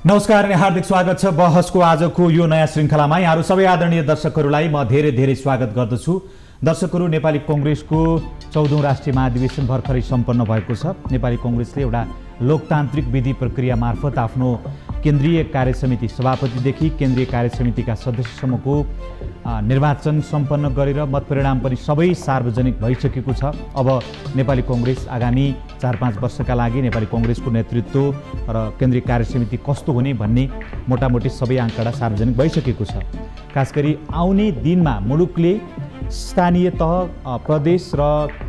नमस्कार अनि हार्दिक स्वागत छ बहसको आजको यो नयाँ श्रृङ्खलामा। यहाँहरू सबै आदरणीय दर्शकहरूलाई म धेरै स्वागत गर्दछु। दर्शकहरू, नेपाली कांग्रेसको 14औं राष्ट्रिय महाधिवेशन भर्खरै सम्पन्न भएको छ। नेपाली कांग्रेसले एउटा लोकतान्त्रिक विधि प्रक्रिया मार्फत आफ्नो केन्द्रीय कार्यसमिति सभापतिदेखि केन्द्रीय कार्यसमितिका सदस्यसम्मको निर्वाचन सम्पन्न गरेर मतपरिणाम पनि सबै सार्वजनिक भइसकेको छ। अब नेपाली कांग्रेस आगामी 4-5 वर्षका लागि नेपाली कांग्रेसको नेतृत्व र केन्द्रीय कार्यसमिति कस्तो हुने भन्ने मोटामोटी सबै आँकडा सार्वजनिक भइसकेको छ। खासगरी आउने दिनमा मुलुकले स्थानीय तह, प्रदेश र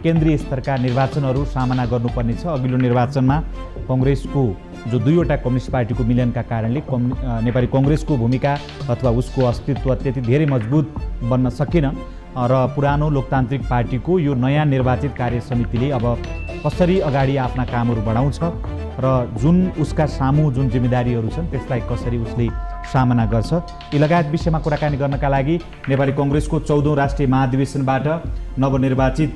केन्द्रीय स्तरका निर्वाचनहरू सामना गर्नुपर्ने छ। अघिल्लो निर्वाचनमा कांग्रेसको जो दुईवटा कम्युनिस्ट पार्टीको मिलनका कारणले नेपाली कांग्रेसको भूमिका अथवा उसको अस्तित्व त्यति धेरै मजबुत बन्न सकेन र पुरानो लोकतान्त्रिक पार्टीको यो नयाँ निर्वाचित कार्यसमितिले अब कसरी अगाडि आफ्ना कामहरू बढाउँछ र जुन उसका सामु जुन जिम्मेदारीहरू छन् त्यसलाई कसरी उसले सामना गर्छ, यी लगायत विषयमा कुराकानी गर्नका लागि नेपाली कांग्रेसको 14औं राष्ट्रिय महाधिवेशनबाट नवनिर्वाचित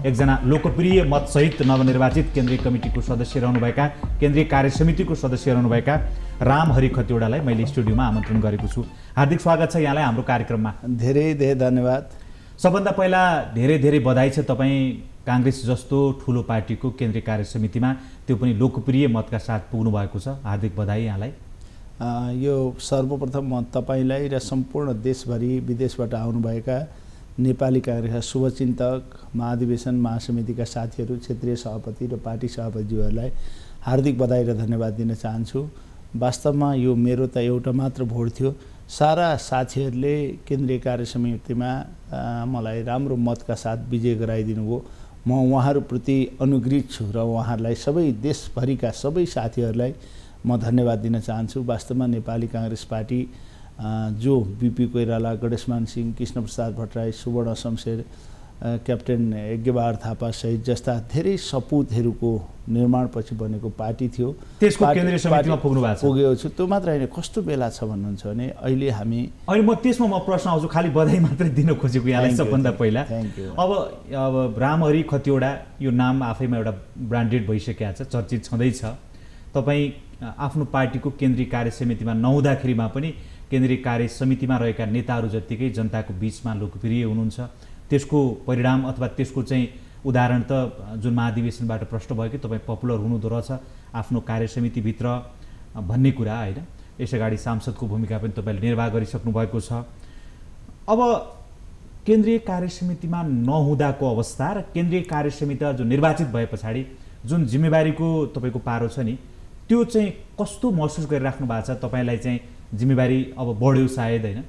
एकजना लोकप्रिय मतसहित नवनिर्वाचित केन्द्रीय कमिटीको सदस्य रहनुभएका, केन्द्रीय कार्यसमितिको सदस्य रहनुभएका रामहरि खतिवडालाई मैले स्टुडियोमा आमन्त्रण गरेको छु। हार्दिक स्वागत छ यहाँलाई हाम्रो कार्यक्रममा। धेरै धन्यवाद। सबभन्दा पहिला धेरै बधाई छ तपाईँ कांग्रेस जस्तो ठुलो पार्टीको केन्द्रीय कार्यसमितिमा त्यो पनि लोकप्रिय मतका साथ पुग्नु भएको छ। हार्दिक बधाई यहाँलाई। यो सर्वप्रथम म तपाईलाई र सम्पूर्ण देशभरि विदेशबाट आउनुभएका नेपाली कांग्रेसका शुभचिन्तक, महाधिवेशन महासमितिका साथीहरू, क्षेत्रीय सभापति र पार्टी सभापतिज्यूहरूलाई हार्दिक बधाई र धन्यवाद दिन चाहन्छु। वास्तवमा यो मेरो त एउटा मात्र भोट थियो। सारा साथीहरूले केन्द्रीय कार्यसमितिमा मलाई राम्रो मतका साथ विजय गराइदिनु भयो। म उहाँहरूप्रति अनुग्रहित छु र उहाँहरूलाई सबै देशभरिका सबै साथीहरूलाई म धन्यवाद दिन चाहन्छु। वास्तवमा नेपाली कांग्रेस पार्टी जो बीपी कोइराला, गणेशमान सिंह, कृष्णप्रसाद भट्टराई, सुवर्ण शमशेर, क्याप्टेन यज्ञबहादुर थापा सहित जस्ता धेरै सपुतहरूको निर्माणपछि बनेको पार्टी थियो। त्यसको केन्द्रीय समितिमा पुगेको छु। त्यो मात्र होइन, कस्तो बेला छ भन्नुहुन्छ भने अहिले म प्रश्न आउँछु, खालि बधाई मात्रै दिन खोजेको यहाँलाई सबभन्दा पहिला। अब रामहरि खतिवडा यो नाम आफैमा एउटा ब्रान्डेड भइसकेको छ, चर्चित छँदैछ। तपाईँ आफ्नो पार्टीको केन्द्रीय कार्यसमितिमा नहुँदाखेरिमा पनि केन्द्रीय कार्यसमितिमा रहेका नेताहरू जत्तिकै जनताको बीचमा लोकप्रिय हुनुहुन्छ। त्यसको परिणाम अथवा त्यसको चाहिँ उदाहरण त जुन महाधिवेशनबाट प्रश्न भयो कि तपाईँ पपुलर हुनुहुँदो रहेछ आफ्नो कार्यसमितिभित्र भन्ने कुरा होइन। यसअगाडि सांसदको भूमिका पनि तपाईँले निर्वाह गरिसक्नु भएको छ। अब केन्द्रीय कार्यसमितिमा नहुँदाको अवस्था र केन्द्रीय कार्यसमिति जो निर्वाचित भए पछाडि जुन जिम्मेवारीको तपाईँको पारो छ नि, त्यो चाहिँ कस्तो महसुस गरिराख्नु भएको छ? तपाईँलाई चाहिँ जिम्मेवारी अब बढ्यो सायद, होइन?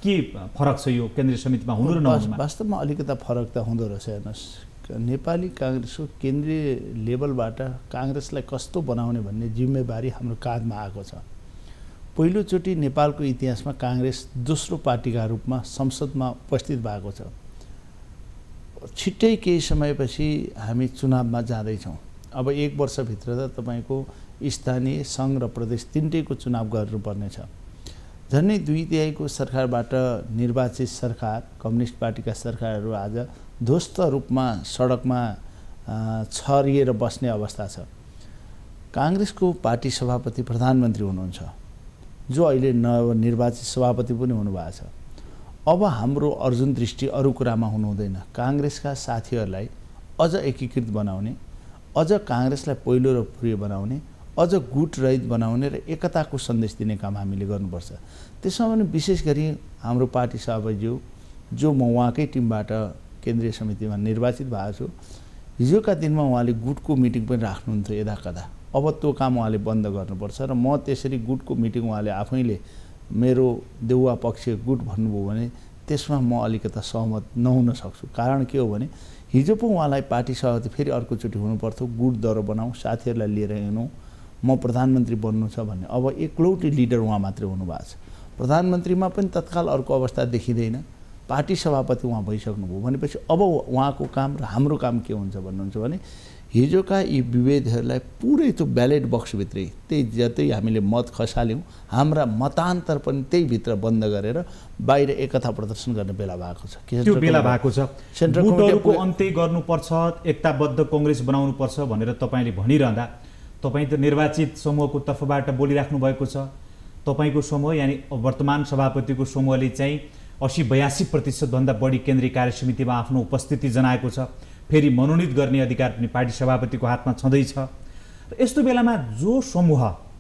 के फरक छ यो केन्द्रीय समितिमा हुनु र नहुनुमा? वास्तवमा अलिकता फरक त हुँदो रहेछ। हेर्नुहोस्, नेपाली कांग्रेसको केन्द्रीय लेभलबाट कांग्रेसलाई कस्तो बनाउने भन्ने जिम्मेवारी हाम्रो काँधमा आएको छ। पहिलोचोटि नेपालको इतिहासमा कांग्रेस दोस्रो पार्टीका रूपमा संसदमा उपस्थित भएको छ। छिट्टै केही समयपछि हामी चुनावमा जाँदैछौँ। अब 1 वर्षभित्र त तपाईँको स्थानीय, सङ्घ र प्रदेश तिनटैको चुनाव गर्नुपर्नेछ। झन्डै 2/3 सरकारबाट निर्वाचित सरकार, कम्युनिस्ट पार्टीका सरकारहरू आज ध्वस्त रूपमा सडकमा छरिएर बस्ने अवस्था छ। कांग्रेसको पार्टी सभापति प्रधानमन्त्री हुनुहुन्छ, जो अहिले नवनिर्वाचित सभापति पनि हुनुभएको छ। अब हाम्रो अर्जुन दृष्टि अरू कुरामा हुनुहुँदैन। कांग्रेसका साथीहरूलाई अझ एकीकृत बनाउने, अझ कांग्रेसलाई पहिलो र प्रिय बनाउने, अझ गुट रहित बनाउने र एकताको सन्देश दिने काम हामीले गर्नुपर्छ। त्यसमा पनि विशेष गरी हाम्रो पार्टी सभापतिज्यू, जो म उहाँकै टिमबाट केन्द्रीय समितिमा निर्वाचित भएको छु, हिजोका दिनमा उहाँले गुटको मिटिङ पनि राख्नुहुन्थ्यो यदाकदा। अब त्यो काम उहाँले बन्द गर्नुपर्छ र म त्यसरी गुटको मिटिङ उहाँले आफैले मेरो देउवा पक्षीय गुट भन्नुभयो भने त्यसमा म अलिकता सहमत नहुन सक्छु। कारण के हो भने हिजो पो उहाँलाई पार्टी सभापति फेरि अर्कोचोटि हुनुपर्थ्यो, गुट दरो बनाऊ, साथीहरूलाई लिएर हिँडौँ, म प्रधानमन्त्री बन्नु छ भन्ने। अब एक्लौटी लिडर उहाँ मात्रै हुनुभएको छ। प्रधानमन्त्रीमा पनि तत्काल अर्को अवस्था देखिँदैन। पार्टी सभापति उहाँ भइसक्नुभयो भनेपछि अब उहाँको काम र हाम्रो काम के हुन्छ भन्नुहुन्छ भने हिजोका यी विभेदहरूलाई पुरै त्यो ब्यालेट बक्सभित्रै त्यही जतै हामीले मत खसाल्यौँ, हाम्रा मतान्तर पनि त्यही भित्र बन्द गरेर बाहिर एकता प्रदर्शन गर्ने बेला भएको छ। त्यो बेला भएको छ। गुटहरूको अन्त्य गर्नुपर्छ, एकताबद्ध कांग्रेस बनाउनुपर्छ भनेर तपाईँले भनिरहँदा तपाईँ त निर्वाचित समूहको तर्फबाट बोलिराख्नु भएको छ। तपाईँको समूह यानी वर्तमान सभापतिको समूहले चाहिँ 80-82% भन्दा बढी केन्द्रीय कार्य समितिमा आफ्नो उपस्थिति जनाएको छ। फेरि मनोनित गर्ने अधिकार पनि पार्टी सभापतिको हातमा छँदैछ। र यस्तो बेलामा जो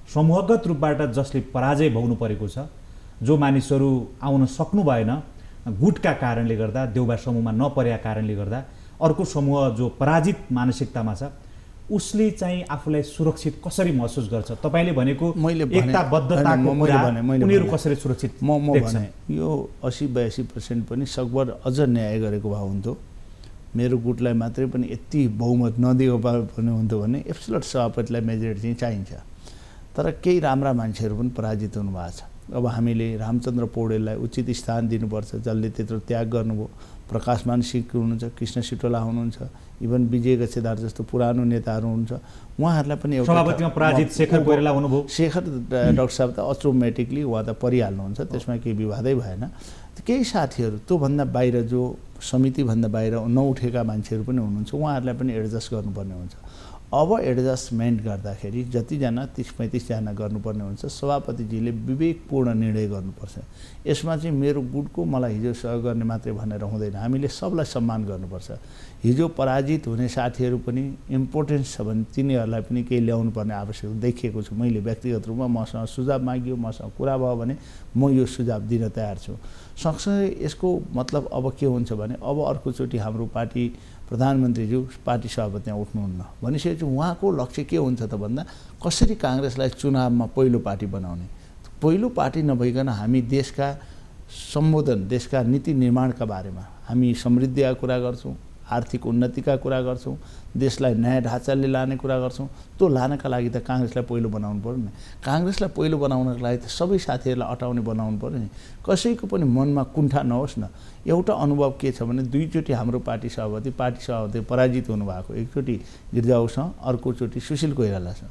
समूहगत रूपबाट जसले पराजय भोग्नु परेको छ, जो मानिसहरू आउन सक्नु भएन गुटका कारणले गर्दा, देउबा समूहमा नपरेका कारणले गर्दा, अर्को समूह जो पराजित मानसिकतामा छ उसले चाहिँ आफूलाई सुरक्षित कसरी महसुस गर्छ? तपाईँले भनेको एकताबद्धताको कुरा उनीहरू कसरी सुरक्षित देख्छन्? यो 80-82% पनि सकभर अझ न्याय गरेको भए हुन्थ्यो। मेरो गुटलाई मात्रै पनि यति बहुमत नदिएको भए पनि हुन्थ्यो भने एब्सोल्युट सभापतिलाई मेजोरिटी चाहिँ चाहिन्छ। तर केही राम्रा मान्छेहरू पनि पराजित हुनुभएको छ। अब हामीले रामचन्द्र पौडेललाई उचित स्थान दिनुपर्छ, जसले त्यत्रो त्याग गर्नुभयो। प्रकाशमान सिंह हुनुहुन्छ, कृष्ण सिटोला हुनुहुन्छ, इभन विजय गच्छेदार जस्तो पुरानो नेताहरू हुनुहुन्छ, उहाँहरूलाई पनि एउटा सभापतिमा पराजित शेखर कोइराला हुनुभयो। शेखर डाक्टर साहब त अटोमेटिकली उहाँ त परिहाल्नुहुन्छ, त्यसमा केही विवादै भएन। केही साथीहरू त्योभन्दा बाहिर जो समितिभन्दा बाहिर नउठेका मान्छेहरू पनि हुनुहुन्छ, उहाँहरूलाई पनि एडजस्ट गर्नुपर्ने हुन्छ। अब एडजस्टमेन्ट गर्दाखेरि जतिजना 30-35 जना गर्नुपर्ने हुन्छ। सभापतिजीले विवेकपूर्ण निर्णय गर्नुपर्छ। यसमा चाहिँ मेरो गुटको मलाई हिजो सहयोग गर्ने मात्रै भनेर हुँदैन, हामीले सबलाई सम्मान गर्नुपर्छ। हिजो पराजित हुने साथीहरू पनि इम्पोर्टेन्स छ भने तिनीहरूलाई पनि केही ल्याउनु पर्ने आवश्यकता देखिएको छ। मैले व्यक्तिगत रूपमा मसँग सुझाव माग्यो, मसँग कुरा भयो भने म यो सुझाव दिन तयार छु। सँगसँगै यसको मतलब अब के हुन्छ भने अब अर्कोचोटि हाम्रो पार्टी प्रधानमन्त्रीज्यू पार्टी सभापतिमा उठ्नुहुन्न भनिसकेपछि उहाँको लक्ष्य के हुन्छ त भन्दा कसरी काङ्ग्रेसलाई चुनावमा पहिलो पार्टी बनाउने। पहिलो पार्टी नभइकन हामी देशका सम्बोधन, देशका नीति निर्माणका बारेमा हामी समृद्धिका कुरा गर्छौँ, आर्थिक उन्नतिका कुरा गर्छौँ, देशलाई नयाँ ढाँचाले लाने कुरा गर्छौँ। त्यो लानका लागि त काङ्ग्रेसलाई पहिलो बनाउनु पर्यो नि। काङ्ग्रेसलाई पहिलो बनाउनको लागि त सबै साथीहरूलाई अटाउने बनाउनु पर्यो नि। कसैको पनि मनमा कुण्ठा नहोस् न। एउटा अनुभव के छ भने दुईचोटि हाम्रो पार्टी सभापति पराजित हुनुभएको, एकचोटि गिर्जाऊसँग, अर्कोचोटि सुशील कोइरालासँग,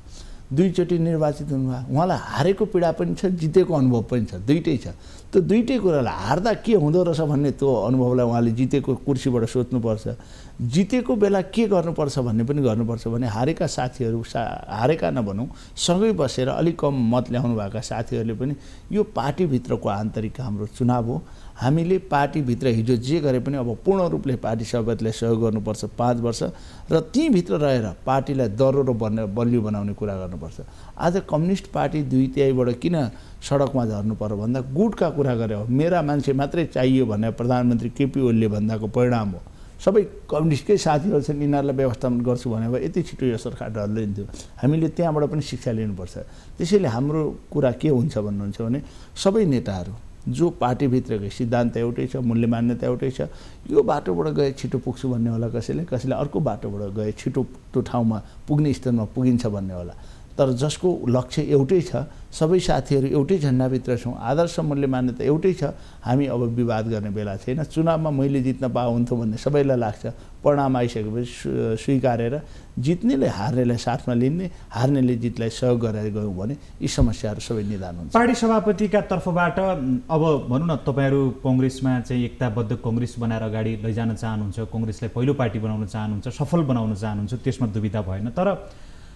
दुईचोटि निर्वाचित हुनुभएको। उहाँलाई हारेको पीडा पनि छ, जितेको अनुभव पनि छ, दुइटै छ। त्यो दुइटै कुरालाई हार्दा के हुँदो रहेछ भन्ने त्यो अनुभवलाई उहाँले जितेको कुर्सीबाट सोच्नुपर्छ। जितेको बेला के गर्नुपर्छ भन्ने पनि गर्नुपर्छ भने हारेका साथीहरू हारेका नभनौँ, सँगै बसेर अलिक कम मत ल्याउनु भएका साथीहरूले पनि यो पार्टीभित्रको आन्तरिक हाम्रो चुनाव हो। हामीले पार्टीभित्र हिजो जे गरे पनि अब पूर्ण रूपले पार्टी सभापतिलाई सहयोग गर्नुपर्छ 5 वर्ष र तीभित्र रहेर पार्टीलाई दह्रो र बलियो बनाउने कुरा गर्नुपर्छ। आज कम्युनिस्ट पार्टी 2/3बाट किन सडकमा झर्नु पर्यो भन्दा गुटका कुरा गरे हो। मेरा मान्छे मात्रै चाहियो भने प्रधानमन्त्री केपी ओलीले भन्दाको परिणाम हो। सबै कम्युनिस्टकै साथीहरू छन्, यिनीहरूलाई व्यवस्थापन गर्छु भने भए यति छिटो यो सरकार ढल्लिन्थ्यो। हामीले त्यहाँबाट पनि शिक्षा लिनुपर्छ। त्यसैले हाम्रो कुरा के हुन्छ भन्नुहुन्छ भने सबै नेताहरू जो पार्टीभित्रको सिद्धान्त एउटै छ, मूल्य मान्यता एउटै छ, यो बाटोबाट गए छिटो पुग्छु भन्ने होला, कसैले अर्को बाटोबाट गए छिटो त्यो ठाउँमा पुग्ने स्तरमा पुगिन्छ भन्ने होला। तर जसको लक्ष्य एउटै छ, सबै साथीहरू एउटै झन्डाभित्र छौँ, आदर्श मूल्य मान्यता एउटै छ, हामी अब विवाद गर्ने बेला छैन। चुनावमा मैले जित्न पाए हुन्थ्यो भन्ने सबैलाई लाग्छ। परिणाम आइसकेपछि स्वीकारेर जित्नेले हार्नेलाई साथमा लिने, हार्नेले जितलाई सहयोग गरेर गयौँ भने यी समस्याहरू सबै निदान हुन्छ। पार्टी सभापतिका तर्फबाट अब भनौँ न, तपाईँहरू कङ्ग्रेसमा चाहिँ एकताबद्ध कङ्ग्रेस बनाएर अगाडि लैजान चाहनुहुन्छ, कङ्ग्रेसलाई पहिलो पार्टी बनाउन चाहनुहुन्छ, सफल बनाउन चाहनुहुन्छ, त्यसमा दुविधा भएन। तर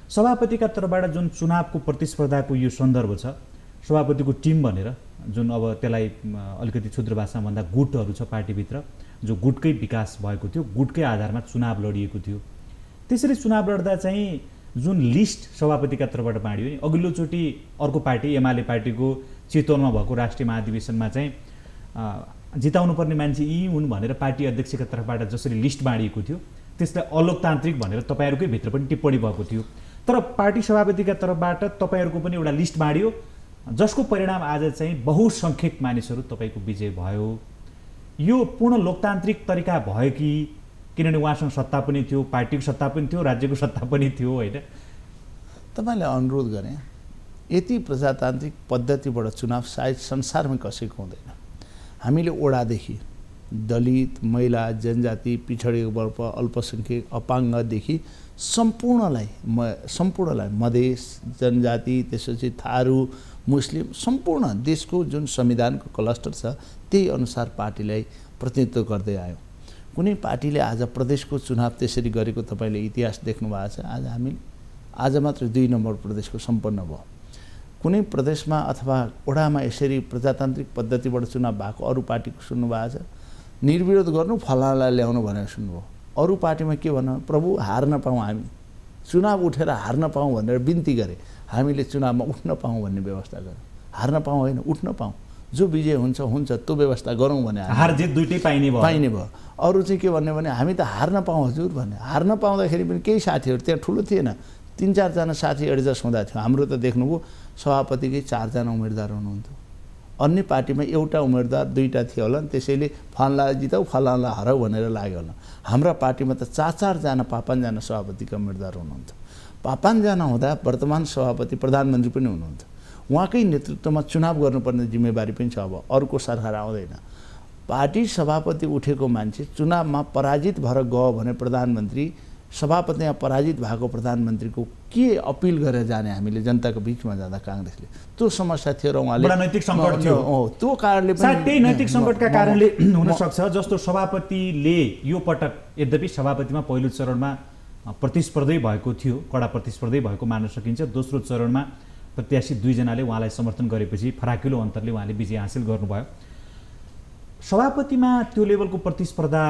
सभापतिका तर्फबाट जुन चुनावको प्रतिस्पर्धाको यो सन्दर्भ छ, सभापतिको टिम भनेर जुन अब त्यसलाई अलिकति क्षुद्र भाषामा भन्दा गुटहरू छ पार्टीभित्र, जो गुटकै विकास भएको थियो, गुटकै आधारमा चुनाव लडिएको थियो। त्यसरी चुनाव लड्दा चाहिँ जुन लिस्ट सभापतिका तर्फबाट बाँडियो नि, अघिल्लोचोटि अर्को पार्टी एमाले पार्टीको चितवनमा भएको राष्ट्रिय महाधिवेशनमा चाहिँ जिताउनु पर्ने मान्छे यी हुन् भनेर पार्टी अध्यक्षका तर्फबाट जसरी लिस्ट बाँडिएको थियो, त्यसलाई अलोकतान्त्रिक भनेर तपाईँहरूकै भित्र पनि टिप्पणी भएको थियो। तर पार्टी सभापतिका तर्फबाट तपाईँहरूको पनि एउटा लिस्ट बाँडियो, जसको परिणाम आज चाहिँ बहुसङ्ख्यक मानिसहरू तपाईँको विजय भयो। यो पूर्ण लोकतान्त्रिक तरिका भयो कि? किनभने उहाँसँग सत्ता पनि थियो, पार्टीको सत्ता पनि थियो, राज्यको सत्ता पनि थियो, होइन? तपाईँलाई अनुरोध गरेँ, यति प्रजातान्त्रिक पद्धतिबाट चुनाव सायद संसारमै कसैको हुँदैन। हामीले ओडादेखि दलित, महिला, जनजाति, पिछडिएको वर्ग, अल्पसङ्ख्यक, अपाङ्गदेखि सम्पूर्णलाई मधेस, जनजाति, त्यसपछि थारू, मुस्लिम, सम्पूर्ण देशको जुन संविधानको क्लस्टर छ त्यही अनुसार पार्टीलाई प्रतिनिधित्व गर्दै आयौँ। कुनै पार्टीले आज प्रदेशको चुनाव त्यसरी गरेको तपाईँले इतिहास देख्नु भएको छ? आज हामी आज मात्र 2 नम्बर प्रदेशको सम्पन्न भयो। कुनै प्रदेशमा अथवा वडामा यसरी प्रजातान्त्रिक पद्धतिबाट चुनाव भएको अरू पार्टीको सुन्नुभएको छ? निर्विरोध गर्नु, फलानालाई ल्याउनु भनेर सुन्नुभयो। अरू पार्टीमा के भन्नु? प्रभु हार्न पाऊँ, हामी चुनाव उठेर हार्न पाऊँ भनेर बिन्ती गरे। हामीले चुनावमा उठ्न पाऊँ भन्ने व्यवस्था गरौँ। हार्न पाऊँ होइन, उठ्न पाऊँ। जो विजय हुन्छ हुन्छ त्यो व्यवस्था गरौँ भने हार जित दुइटै पाइने भयो। अरू चाहिँ के भन्ने भने हामी त हार्न पाऊँ हजुर भन्ने। हार्न पाउँदाखेरि पनि केही साथीहरू त्यहाँ ठुलो थिएन, 3-4 जना साथी एडजस्ट हुँदा थियो। हाम्रो त देख्नुभयो सभापतिकै 4 जना उम्मेदवार हुनुहुन्थ्यो। अन्य पार्टीमा एउटा उम्मेदवार 2टा थियो होला, त्यसैले फलानालाई जिताऊ फलानालाई हराऊ भनेर लाग्यो होला। हाम्रा पार्टीमा त 4-4 जना 5-5 जना सभापतिका उम्मेदवार हुनुहुन्थ्यो। 5-5 जना हुँदा वर्तमान सभापति प्रधानमन्त्री पनि हुनुहुन्थ्यो। उहाँकै नेतृत्वमा चुनाव गर्नुपर्ने जिम्मेवारी पनि छ। अब अरूको सरकार आउँदैन। पार्टी सभापति उठेको मान्छे चुनावमा पराजित भएर गयो भने प्रधानमन्त्री, सभापतिमा पराजित भएको प्रधानमन्त्रीको के अपिल गरेर जाने हामीले जनताको बिचमा जाँदा काङ्ग्रेसले? त्यो समस्या थियो र उहाँले नैतिक सङ्कट थियो। त्यो कारणले पनि त्यही नैतिक सङ्कटका कारणले हुनसक्छ। जस्तो सभापतिले यो पटक, यद्यपि सभापतिमा पहिलो चरणमा प्रतिस्पर्धै भएको थियो, कडा प्रतिस्पर्धै भएको मान्न सकिन्छ। दोस्रो चरणमा प्रत्याशी 2 जनाले उहाँलाई समर्थन गरेपछि फराकिलो अन्तरले उहाँले विजय हासिल गर्नुभयो। सभापतिमा त्यो लेभलको प्रतिस्पर्धा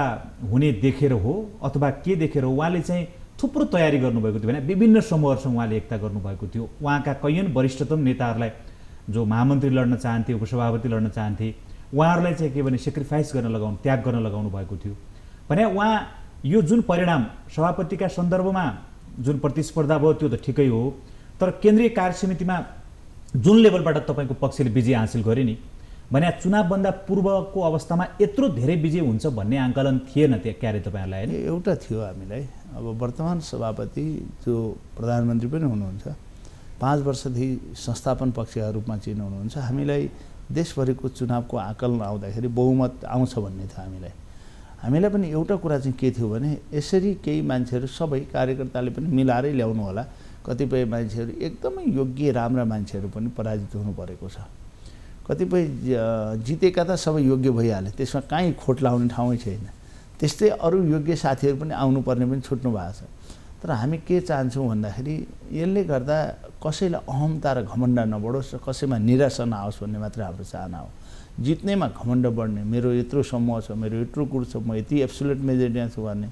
हुने देखेर हो अथवा के देखेर हो उहाँले चाहिँ थुप्रो तयारी गर्नुभएको थियो भने विभिन्न समूहहरूसँग उहाँले एकता गर्नुभएको थियो। उहाँका कैयन वरिष्ठतम नेताहरूलाई जो महामन्त्री लड्न चाहन्थे, उपसभापति लड्न चाहन्थे, उहाँहरूलाई चाहिँ के भने सेक्रिफाइस गर्न लगाउनु, त्याग गर्न लगाउनु भएको थियो भने उहाँ यो जुन परिणाम सभापतिका सन्दर्भमा जुन प्रतिस्पर्धा भयो त्यो त ठिकै हो, तर केन्द्रीय कार्यसमितिमा जुन लेभलबाट तपाईँको पक्षले विजय हासिल गरे नि भने चुनावभन्दा पूर्वको अवस्थामा यत्रो धेरै विजय हुन्छ भन्ने आङ्कलन थिएन त्यहाँ क्यारे तपाईँहरूलाई होइन? एउटा थियो हामीलाई। अब वर्तमान सभापति जो प्रधानमन्त्री पनि हुनुहुन्छ, 5 वर्षदेखि संस्थापन पक्षका रूपमा चिन्नु हुनुहुन्छ। हामीलाई देशभरिको चुनावको आकलन आउँदाखेरि बहुमत आउँछ भन्ने थियो हामीलाई पनि एउटा कुरा चाहिँ के थियो भने यसरी केही मान्छेहरू सबै कार्यकर्ताले पनि मिलाएरै ल्याउनु होला। कतिपय मान्छेहरू एकदमै योग्य राम्रा मान्छेहरू पनि पराजित हुनु परेको छ। कतिपय जितेका त सबै योग्य भइहाले, त्यसमा कहीँ खोट लाउने ठाउँै छैन। त्यस्तै अरू योग्य साथीहरू पनि आउनुपर्ने पनि छुट्नु भएको छ। तर हामी के चाहन्छौँ भन्दाखेरि यसले गर्दा कसैलाई अहमता र घमण्ड नबढोस् र कसैमा निराशा नआओस् भन्ने मात्रै हाम्रो चाहना हो। जित्नेमा घमण्ड बढ्ने, मेरो यत्रो समूह छ, मेरो यत्रो गुट छ, म यति एब्सोल्युट मेजोरिटीमा छु भन्ने,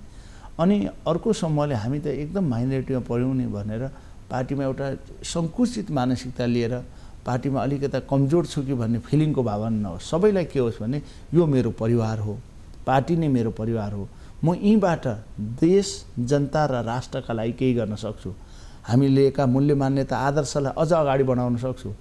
अनि अर्को समूहले हामी त एकदम माइनोरिटीमा पऱ्यौँ नि भनेर पार्टीमा एउटा सङ्कुचित मानसिकता लिएर पार्टीमा अलिकता कमजोर छु कि भन्ने फिलिङको भावना नहोस्। सबैलाई के होस् भने यो मेरो परिवार हो, पार्टी नै मेरो परिवार हो, म यहीँबाट देश, जनता र राष्ट्रका लागि केही गर्न सक्छु। हामी लिएका मूल्य मान्यता आदर्शलाई अझ अगाडि बढाउन सक्छु।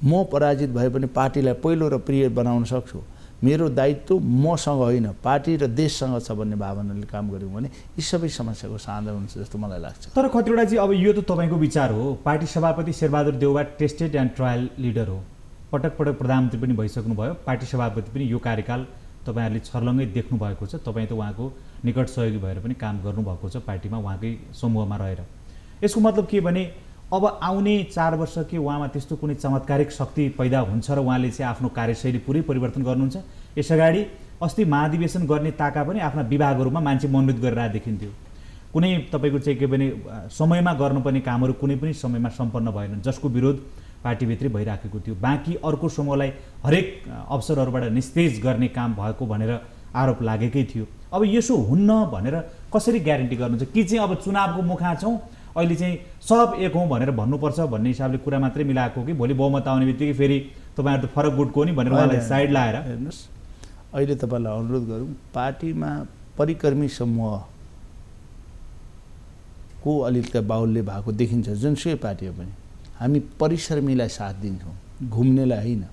म पराजित भए पनि पार्टीलाई पहिलो र प्रिय बनाउन सक्छु। मेरो दायित्व मसँग होइन, पार्टी र देशसँग छ भन्ने भावनाले काम गऱ्यौँ भने यी सबै समस्याको समाधान हुन्छ जस्तो मलाई लाग्छ। तर खतिवडाजी, अब यो त तपाईँको विचार हो। पार्टी सभापति Sher Bahadur Deuba tested and trial leader हो, पटक पटक प्रधानमन्त्री पनि भइसक्नुभयो। पार्टी सभापति पनि यो कार्यकाल तपाईँहरूले छर्लङ्गै देख्नु भएको छ। तपाईँ त उहाँको निकट सहयोगी भएर पनि काम गर्नुभएको छ पार्टीमा, उहाँकै समूहमा रहेर। यसको मतलब के भने अब आउने 4 वर्ष के उहाँमा त्यस्तो कुनै चमत्कारिक शक्ति पैदा हुन्छ र उहाँले चाहिँ आफ्नो कार्यशैली पुरै परिवर्तन गर्नुहुन्छ? यसअगाडि अस्ति महाधिवेशन गर्ने ताका पनि आफ्ना विभागहरूमा मान्छे मनोनित गरेर देखिन्थ्यो। कुनै तपाईँको चाहिँ के भने समयमा गर्नुपर्ने कामहरू कुनै पनि समयमा सम्पन्न भएन, जसको विरोध पार्टीभित्रै भइराखेको थियो। बाँकी अर्को समूहलाई हरेक अवसरहरूबाट निस्तेज गर्ने काम भएको भनेर आरोप लागेकै थियो। अब यसो हुन्न भनेर कसरी ग्यारेन्टी गर्नुहुन्छ कि चाहिँ अब चुनावको मुखमा छौँ, अहिले चाहिँ सब एक हौँ भनेर भन्नुपर्छ भन्ने हिसाबले कुरा मात्रै मिलाएको हो कि भोलि बहुमत आउने बित्तिकै फेरि तपाईँहरू त फरक गुटको नि भनेर उहाँलाई साइड लाएर? हेर्नुहोस्, अहिले तपाईँलाई अनुरोध गरौँ, पार्टीमा परिकर्मी समूहको अलिकति बाहुल्य भएको देखिन्छ जुनसुकै पार्टीमा पनि। हामी परिश्रमीलाई साथ दिन्छौँ, घुम्नेलाई होइन,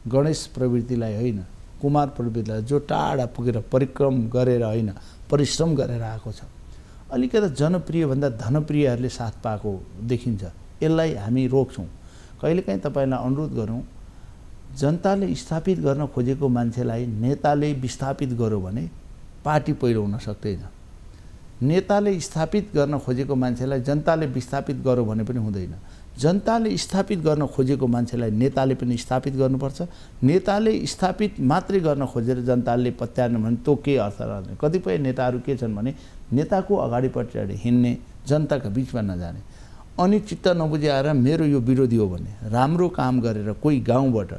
गणेश प्रवृत्तिलाई होइन, कुमार प्रवृत्तिलाई जो टाढा पुगेर परिक्रम गरेर होइन परिश्रम गरेर आएको छ। अलिकति जनप्रियभन्दा धनप्रियहरूले साथ पाएको देखिन्छ। यसलाई हामी रोक्छौँ। कहिलेकाहीँ तपाईँलाई अनुरोध गरौँ, जनताले स्थापित गर्न खोजेको मान्छेलाई नेताले विस्थापित गर्यो भने पार्टी पहिलो हुन सक्दैन। नेताले स्थापित गर्न खोजेको मान्छेलाई जनताले विस्थापित गर्यो भने पनि हुँदैन। जनताले स्थापित गर्न खोजेको मान्छेलाई नेताले पनि स्थापित गर्नुपर्छ। नेताले स्थापित मात्रै गर्न खोजेर जनताले पत्याएन भने त्यो के अर्थ रहने? कतिपय नेताहरू के छन् भने नेताको अगाडिपट्टि हिँड्ने, जनताका बिचमा नजाने। अनि चित्त नबुझी आएर मेरो यो विरोधी हो भने राम्रो काम गरेर कोही गाउँबाट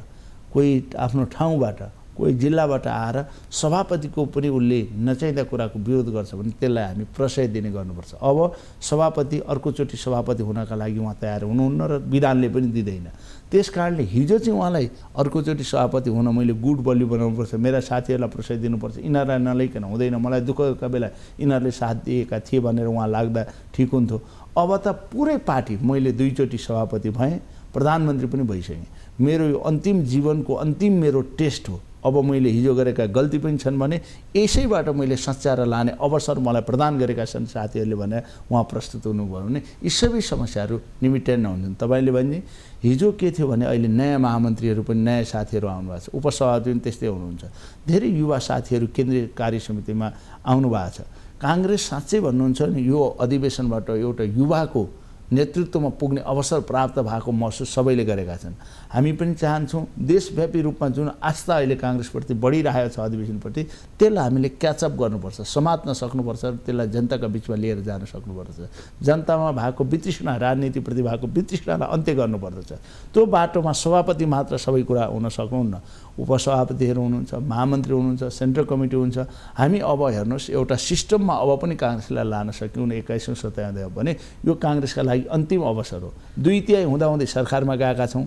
कोही आफ्नो ठाउँबाट कोही जिल्लाबाट आएर सभापतिको पनि उसले नचाहिँदा कुराको विरोध गर्छ भने त्यसलाई हामी प्रशय दिने गर्नुपर्छ। अब सभापति अर्कोचोटि सभापति हुनका लागि उहाँ तयार हुनुहुन्न र विधानले पनि दिँदैन। त्यस कारणले हिजो चाहिँ उहाँलाई अर्कोचोटि सभापति हुन मैले गुड बलियो बनाउनुपर्छ, मेरा साथीहरूलाई प्रशय दिनुपर्छ, यिनीहरूलाई नलिकन हुँदैन, मलाई दुःखका बेला यिनीहरूले साथ दिएका थिए भनेर उहाँ लाग्दा ठिक हुन्थ्यो। अब त पुरै पार्टी मैले 2 चोटि सभापति भएँ, प्रधानमन्त्री पनि भइसकेँ। मेरो यो अन्तिम जीवनको अन्तिम मेरो टेस्ट हो। अब मैले हिजो गरेका गल्ती पनि छन् भने यसैबाट मैले सच्याएर लाने अवसर मलाई प्रदान गरेका छन् साथीहरूले भने उहाँ प्रस्तुत हुनुभयो भने यी सबै समस्याहरू निमिट्यान नहुन्छन्। तपाईँले भने हिजो के थियो भने अहिले नयाँ महामन्त्रीहरू पनि नयाँ साथीहरू आउनुभएको छ, उपसभापति पनि त्यस्तै हुनुहुन्छ, धेरै युवा साथीहरू केन्द्रीय कार्य समितिमा आउनुभएको छ। काङ्ग्रेस साँच्चै भन्नुहुन्छ भने यो अधिवेशनबाट एउटा युवाको नेतृत्वमा पुग्ने अवसर प्राप्त भएको महसुस सबैले गरेका छन्। हामी पनि चाहन्छौँ देशव्यापी रूपमा जुन आस्था अहिले काङ्ग्रेसप्रति बढिरहेको छ अधिवेशनप्रति, त्यसलाई हामीले क्याचअप गर्नुपर्छ, समात्न सक्नुपर्छ, त्यसलाई जनताका बिचमा लिएर जान सक्नुपर्छ। जनतामा भएको वितृष्णा, राजनीतिप्रति भएको वितृष्णालाई अन्त्य गर्नुपर्दछ। त्यो बाटोमा सभापति मात्र सबै कुरा हुन सक्नुहुन्न, उपसभापतिहरू हुनुहुन्छ, महामन्त्री हुनुहुन्छ, सेन्ट्रल कमिटी हुन्छ। हामी अब हेर्नुहोस् एउटा सिस्टममा अब पनि काङ्ग्रेसलाई लान सक्यौँ 21औं शताब्दीमा भने यो काङ्ग्रेसका लागि अन्तिम अवसर हो। 2/3 हुँदाहुँदै सरकारमा गएका छौँ,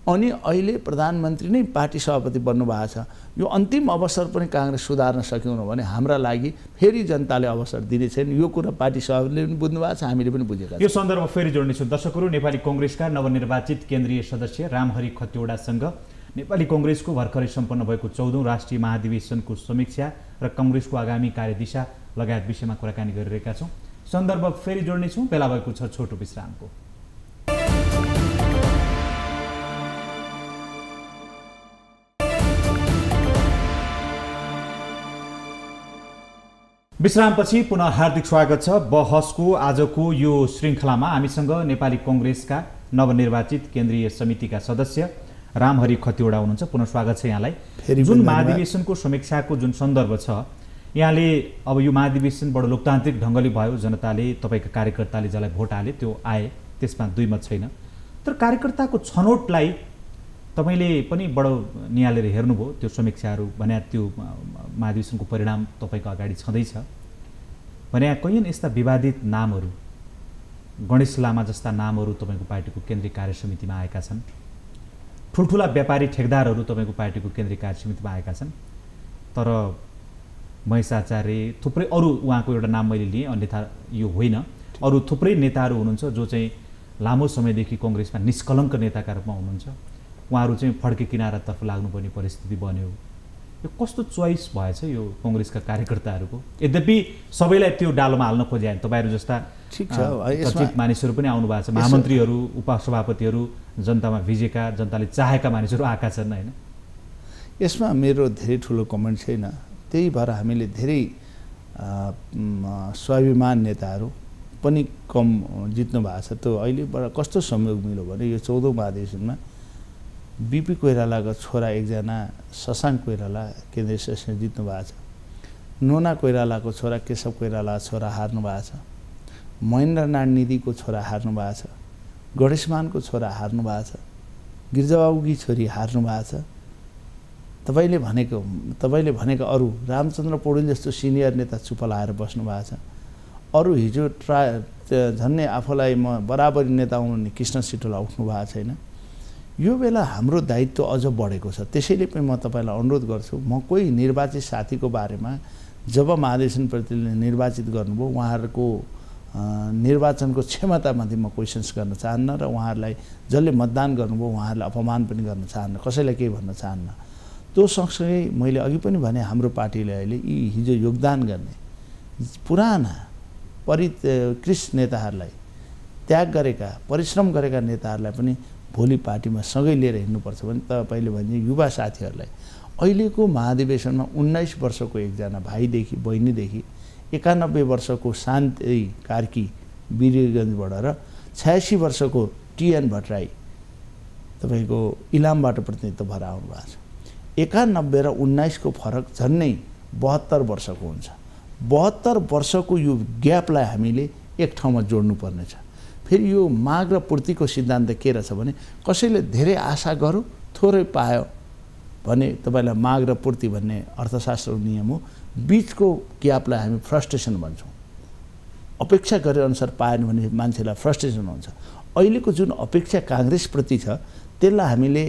अनि अहिले प्रधानमन्त्री नै पार्टी सभापति बन्नुभएको छ। यो अन्तिम अवसर पनि काङ्ग्रेस सुधार्न सक्यौँ भने हाम्रा लागि फेरि जनताले अवसर दिने छैन। यो कुरा पार्टी सभापतिले पनि बुझ्नु भएको छ, हामीले पनि बुझेका छौँ। यो सन्दर्भमा फेरि जोड्नेछु। दर्शकहरू, नेपाली कङ्ग्रेसका नवनिर्वाचित केन्द्रीय सदस्य रामहरि खतिवडासँग नेपाली कङ्ग्रेसको भर्खरै सम्पन्न भएको 14औं राष्ट्रिय महाधिवेशनको समीक्षा र कङ्ग्रेसको आगामी कार्यदिशा लगायत विषयमा कुराकानी गरिरहेका छौँ। सन्दर्भ फेरि जोड्नेछौँ, बेला भएको छ छोटो विश्रामको। विश्रामपछि पुनः हार्दिक स्वागत छ। बहसको आजको यो श्रृङ्खलामा हामीसँग नेपाली कङ्ग्रेसका नवनिर्वाचित केन्द्रीय समितिका सदस्य रामहरि खतिवडा हुनुहुन्छ। पुनः स्वागत छ यहाँलाई। जुन महाधिवेशनको समीक्षाको जुन सन्दर्भ छ, यहाँले अब यो महाधिवेशन बडो लोकतान्त्रिक ढङ्गले भयो, जनताले तपाईँका कार्यकर्ताले जसलाई भोट हाले त्यो आए, त्यसमा दुई मत छैन। तर कार्यकर्ताको छनौटलाई तपाईँले पनि बडो निहालेर हेर्नुभयो, त्यो समीक्षाहरू भने त्यो महाधिवेशनको परिणाम तपाईँको अगाडि छँदैछ भने कैयन यस्ता विवादित नामहरू, गणेश लामा जस्ता नामहरू तपाईँको पार्टीको केन्द्रीय कार्य समितिमा आएका छन्, ठुल्ठुला व्यापारी ठेकदारहरू तपाईँको पार्टीको केन्द्रीय कार्य समितिमा आएका छन्। तर महेश आचार्य थुप्रै अरू, उहाँको एउटा नाम मैले लिएँ, अन्यथा यो होइन, अरू थुप्रै नेताहरू हुनुहुन्छ जो चाहिँ लामो समयदेखि कङ्ग्रेसमा निष्कलङ्क नेताका रूपमा हुनुहुन्छ। उहाँहरू चाहिँ फड्के किनारातर्फ लाग्नुपर्ने परिस्थिति बन्यो। यो कस्तो चोइस भएछ यो कङ्ग्रेसका कार्यकर्ताहरूको? यद्यपि सबैलाई त्यो डालोमा हाल्न खोजे, तपाईँहरू जस्ता ठिक छ चर्चित मानिसहरू पनि आउनु भएको छ, महामन्त्रीहरू, उपसभापतिहरू, जनतामा भिजेका, जनताले चाहेका मानिसहरू आएका छन् होइन? यसमा मेरो धेरै ठुलो कमेन्ट छैन। त्यही भएर हामीले धेरै स्वाभिमान नेताहरू पनि कम जित्नु भएको छ। त्यो अहिलेबाट कस्तो संयोग मिल्यो भने यो 14औं महाधिवेशनमा बीपी कोइरालाको छोरा एकजना शशाङ्क कोइराला केन्द्रीय सदस्य जित्नु भएको छ, नोना कोइरालाको छोरा केशव कोइराला छोरा हार्नु भएको छ, महेन्द्रनाथ निधिको छोरा हार्नु भएको छ, गणेशमानको छोरा हार्नु भएको छ, गिरिजाबाबुकी छोरी हार्नु भएको छ। तपाईँले भनेको अरू रामचन्द्र पौडेल जस्तो सिनियर नेता चुप लाएर बस्नु भएको छ। अरू हिजो झन्नै आफूलाई म बराबरी नेता हुनुहुने कृष्ण सिटोला उठ्नु भएको छैन। यो बेला हाम्रो दायित्व अझ बढेको छ। त्यसैले पनि म तपाईँलाई अनुरोध गर्छु, म कोही निर्वाचित साथीको बारेमा जब महाधिवेशन प्रतिनिधिले निर्वाचित गर्नुभयो उहाँहरूको निर्वाचनको क्षमतामाथि म क्वेसन्स गर्न चाहन्न र उहाँहरूलाई जसले मतदान गर्नुभयो उहाँहरूलाई अपमान पनि गर्न चाहन्न, कसैलाई केही भन्न चाहन्न। त्यो सँगसँगै मैले अघि पनि भने हाम्रो पार्टीले अहिले यी हिजो योगदान गर्ने पुराना परिष्कृत नेताहरूलाई, त्याग गरेका, परिश्रम गरेका नेताहरूलाई पनि भोलि पार्टीमा सँगै लिएर हिँड्नुपर्छ भने तपाईँले भने युवा साथीहरूलाई अहिलेको महाधिवेशनमा 19 वर्षको एकजना भाइदेखि बहिनीदेखि 91 वर्षको शान्ति कार्की वीरगञ्जबाट र 86 वर्षको टिएन भट्टराई तपाईँको इलामबाट प्रतिनिधित्व भएर आउनु भएको छ। 91 र 19 को फरक झन्नै 72 वर्षको हुन्छ। 72 वर्षको यो ग्यापलाई हामीले एक ठाउँमा जोड्नुपर्नेछ। फेरि यो माग र पूर्तिको सिद्धान्त के रहेछ भने कसैले धेरै आशा गर्यो थोरै पायो भने तपाईँलाई माग र पूर्ति भन्ने अर्थशास्त्रको नियम हो। बिचको ग्यापलाई हामी फ्रस्ट्रेसन भन्छौँ। अपेक्षा गरे अनुसार पाएन भने मान्छेलाई फ्रस्ट्रेसन हुन्छ। अहिलेको जुन अपेक्षा काङ्ग्रेसप्रति छ त्यसलाई हामीले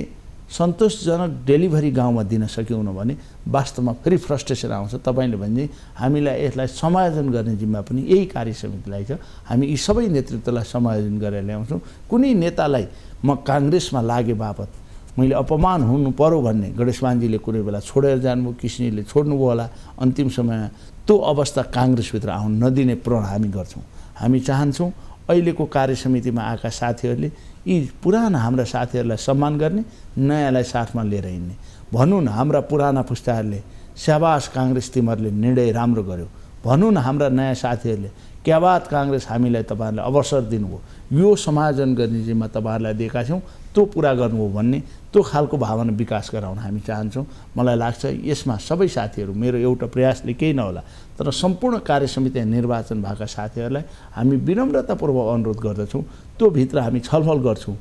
सन्तोषजनक डेलिभरी गाउँमा दिन सक्यौँ भने वास्तवमा फेरि फ्रस्ट्रेसन आउँछ। तपाईँले भने हामीलाई यसलाई समायोजन गर्ने जिम्मा पनि यही कार्य समितिलाई छ। हामी यी सबै नेतृत्वलाई समायोजन गरेर ल्याउँछौँ। कुनै नेतालाई म काङ्ग्रेसमा लागे बापत मैले अपमान हुनु पर्यो भन्ने गणेशमानजीले कुनै बेला छोडेर जानुभयो, किसिनीले छोड्नुभयो होला अन्तिम समयमा, त्यो अवस्था काङ्ग्रेसभित्र आउन नदिने प्रण हामी गर्छौँ। हामी चाहन्छौँ अहिलेको कार्य समितिमा आएका साथीहरूले यी पुराना हाम्रा साथीहरूलाई सम्मान गर्ने, नयाँलाई साथमा लिएर हिँड्ने। भनौँ न हाम्रा पुराना पुस्ताहरूले स्याबास काङ्ग्रेस तिमीहरूले निर्णय राम्रो गर्यो, भनौँ न हाम्रा नयाँ साथीहरूले क्या बात काङ्ग्रेस हामीलाई तपाईँहरूलाई अवसर दिनुभयो, यो समायोजन गर्ने जिम्मा तपाईँहरूलाई दिएका छौँ, त्यो पुरा गर्नुभयो भन्ने त्यो खालको भावना विकास गराउन हामी चाहन्छौँ। मलाई लाग्छ यसमा सबै साथीहरू, मेरो एउटा प्रयासले केही नहोला तर सम्पूर्ण कार्य समिति निर्वाचन भएका साथीहरूलाई हामी विनम्रतापूर्वक अनुरोध गर्दछौँ, त्यो भित्र हामी छलफल गर्छौँ,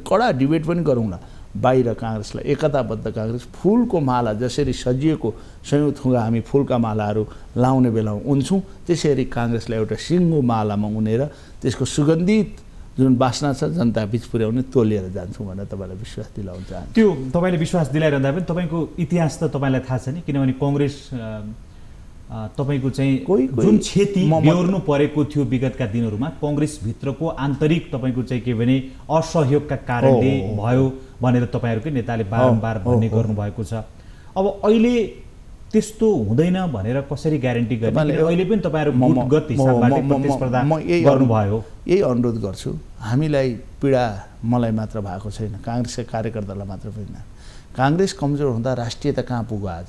कडा डिबेट पनि गरौँला। बाहिर काङ्ग्रेसलाई एकताबद्ध काङ्ग्रेस फुलको माला जसरी सजिएको सयौँ थुङ्गा हामी फुलका मालाहरू लाउने बेलामा उन्छौँ, त्यसरी काङ्ग्रेसलाई एउटा सिङ्गो मालामा उनेर त्यसको सुगन्धित जुन बासना छ जनता बिच पुर्याउने त्यो लिएर जान्छौँ भनेर तपाईँलाई विश्वास दिलाउन चाहन्छु। त्यो तपाईँले विश्वास दिलाइरहँदा पनि तपाईँको इतिहास त तपाईँलाई थाहा छ नि, किनभने कङ्ग्रेस तपाईँको चाहिँ जुन क्षति बेहोर्नु परेको थियो विगतका दिनहरूमा कङ्ग्रेसभित्रको आन्तरिक तपाईँको चाहिँ के भने असहयोगका कारणले भयो भनेर तपाईँहरूकै नेताले बारम्बार भन्ने गर्नुभएको छ। अब अहिले त्यस्तो हुँदैन भनेर कसरी ग्यारेन्टी गर्ने? अहिले पनि तपाईँहरू गुटगत हिसाबबाट प्रतिस्पर्धा गर्नुभयो। यही अनुरोध गर्छु, हामीलाई पीडा मलाई मात्र भएको छैन, काङ्ग्रेसका कार्यकर्तालाई मात्र पनि। काङ्ग्रेस कमजोर हुँदा राष्ट्रियता कहाँ पुग्यो, आज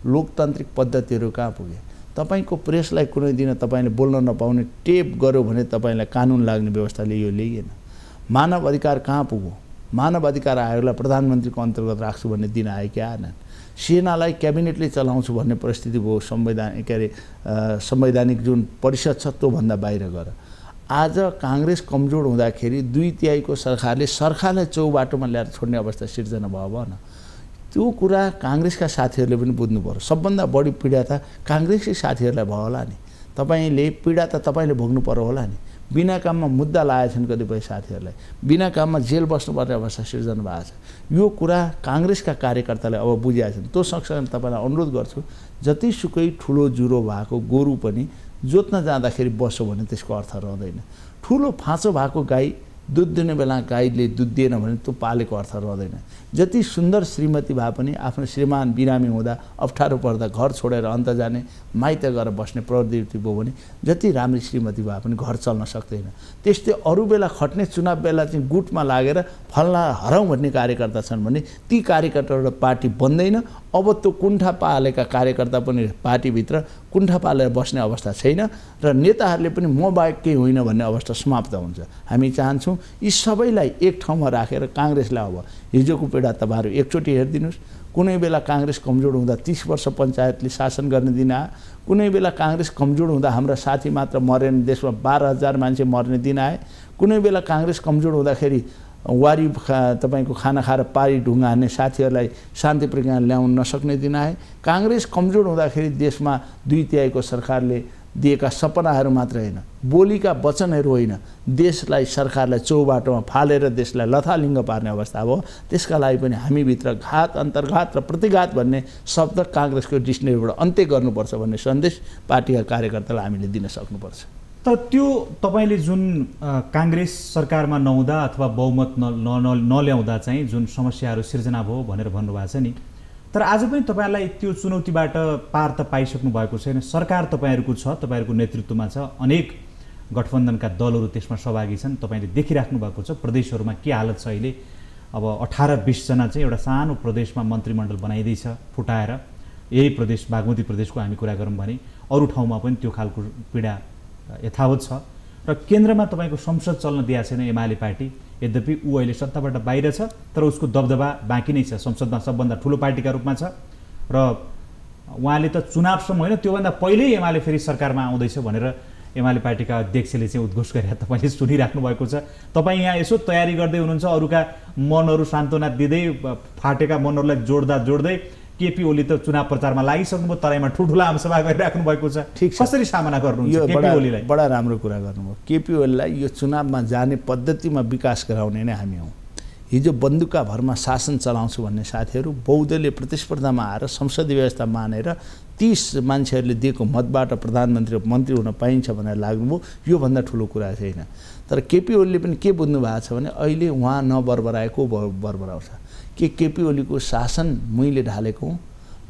लोकतान्त्रिक पद्धतिहरू कहाँ पुगे? तपाईँको प्रेसलाई कुनै दिन तपाईँले बोल्न नपाउने टेप गर्यो भने तपाईँलाई कानुन लाग्ने व्यवस्थाले यो ल्याइएन। मानव अधिकार कहाँ पुग्यो? मानव अधिकार आयोगलाई प्रधानमन्त्रीको अन्तर्गत राख्छु भन्ने दिन आयो कि आएन? सेनालाई क्याबिनेटले चलाउँछु भन्ने परिस्थिति भयो, संवैधानिक जुन परिषद छ त्योभन्दा बाहिर गएर। आज काङ्ग्रेस कमजोर हुँदाखेरि 2/3 सरकारलाई चौबाटोमा ल्याएर छोड्ने अवस्था सिर्जना भयो भन। त्यो कुरा काङ्ग्रेसका साथीहरूले पनि बुझ्नु पर्यो। सबभन्दा बढी पीडा त काङ्ग्रेसकै साथीहरूलाई भयो होला नि। तपाईँले पीडा त तपाईँले भोग्नु पर्यो होला नि। बिना काममा मुद्दा लगाएछन् कतिपय साथीहरूलाई, बिना काममा जेल बस्नुपर्ने अवस्था सिर्जना भएको छ। यो कुरा काङ्ग्रेसका कार्यकर्ताले अब बुझिआएछन्। त्यो सँगसँगै तपाईँलाई अनुरोध गर्छु, जतिसुकै ठुलो जुरो भएको गोरु पनि जोत्न जाँदाखेरि बस्यो भने त्यसको अर्थ रहँदैन। ठुलो फाँचो भएको गाई दुध दिने बेला गाईले दुध दिएन भने त्यो पालेको अर्थ रहँदैन। जति सुन्दर श्रीमती भए पनि आफ्नो श्रीमान बिरामी हुँदा अप्ठ्यारो पर्दा घर छोडेर अन्त जाने, माइत गएर बस्ने प्रवृत्ति भयो भने जति राम्री श्रीमती भए पनि घर चल्न सक्दैन। त्यस्तै अरू बेला खट्ने, चुनाव बेला चाहिँ गुटमा लागेर फल्ना हराउँ भन्ने कार्यकर्ता छन् भने ती कार्यकर्ताबाट पार्टी बन्दैन। अब त्यो कुण्ठा पालेका कार्यकर्ता पनि पार्टीभित्र कुण्ठा पालेर बस्ने अवस्था छैन र नेताहरूले पनि म बाहेक केही होइन भन्ने अवस्था समाप्त हुन्छ। हामी चाहन्छौँ यी सबैलाई एक ठाउँमा राखेर काङ्ग्रेसलाई अब हिजोको पीडा तपाईँहरू एकचोटि हेरिदिनुहोस्। कुनै बेला काङ्ग्रेस कमजोर हुँदा 30 वर्ष पञ्चायतले शासन गर्ने दिन आयो, कुनै बेला काङ्ग्रेस कमजोर हुँदा हाम्रा साथी मात्र मरेन, देशमा 12,000 मान्छे मर्ने दिन आए, कुनै बेला काङ्ग्रेस कमजोर हुँदाखेरि वारी तपाईँको खाना खाएर पारी ढुङ्गा हान्ने साथीहरूलाई शान्ति प्रक्रिया ल्याउन नसक्ने दिन आए। काङ्ग्रेस कमजोर हुँदाखेरि देशमा 2/3 सरकारले दिएका सपनाहरू मात्र होइन, बोलीका वचनहरू होइन, देशलाई सरकारलाई चौबाटोमा फालेर देशलाई लथालिङ्ग पार्ने अवस्था भयो। त्यसका लागि पनि हामीभित्र घात, अन्तर्घात र प्रतिघात भन्ने शब्द काङ्ग्रेसको डिक्सनरीबाट अन्त्य गर्नुपर्छ भन्ने सन्देश पार्टीका कार्यकर्तालाई हामीले दिन सक्नुपर्छ। तर त्यो तपाईँले जुन काङ्ग्रेस सरकारमा नहुँदा अथवा बहुमत नल्याउँदा चाहिँ जुन समस्याहरू सिर्जना भयो भनेर भन्नुभएको छ नि, तर आज पनि तपाईँहरूलाई त्यो चुनौतीबाट पार त पाइसक्नु भएको छैन। सरकार तपाईँहरूको छ, तपाईँहरूको नेतृत्वमा छ, अनेक गठबन्धनका दलहरू त्यसमा सहभागी छन्, तपाईँले देखिराख्नु भएको छ प्रदेशहरूमा के हालत छ अहिले। अब 18-20 जना चाहिँ एउटा सानो प्रदेशमा मन्त्रीमण्डल बनाइँदैछ फुटाएर। यही प्रदेश बागमती प्रदेशको हामी कुरा गरौँ भने अरू ठाउँमा पनि त्यो खालको पीडा यथावत छ र केन्द्रमा तपाईँको संसद चल्न दिएको छैन एमाले पार्टी। यद्यपि ऊ अहिले सत्ताबाट बाहिर छ तर उसको दबदबा बाँकी नै छ, संसदमा सबभन्दा ठुलो पार्टीका रूपमा छ र उहाँले त चुनावसम्म होइन त्योभन्दा पहिल्यै एमाले फेरि सरकारमा आउँदैछ भनेर एमाले पार्टीका अध्यक्षले चाहिँ उद्घोष गरेर तपाईँले सुनिराख्नु भएको छ। तपाईँ यहाँ यसो तयारी गर्दै हुनुहुन्छ, अरूका मनहरू सान्त्वना दिँदै फाटेका मनहरूलाई जोड्दै केपी ओली त चुनाव प्रचारमा लागिसक्नुभयो, तराईमा ठुल्ठुला आमसभा गरिराख्नु भएको छ। ठिक छ, कसरी सामना गर्नुहुन्छ यो केपी ओलीलाई? बडा राम्रो कुरा गर्नुभयो। केपी ओलीलाई यो चुनावमा जाने पद्धतिमा विकास गराउने नै हामी हौँ। हिजो बन्दुकका भरमा शासन चलाउँछु भन्ने साथीहरू बहुदलीय प्रतिस्पर्धामा आएर संसदीय व्यवस्था मानेर 30 मान्छेहरूले दिएको मतबाट प्रधानमन्त्री मन्त्री हुन पाइन्छ भनेर लाग्नुभयो। योभन्दा ठुलो कुरा छैन। तर केपी ओलीले पनि के बुझ्नु भएको छ भने अहिले उहाँ नबरबराएको बरबराउँछ। केपी ओलीको शासन मैले ढालेको हुँ।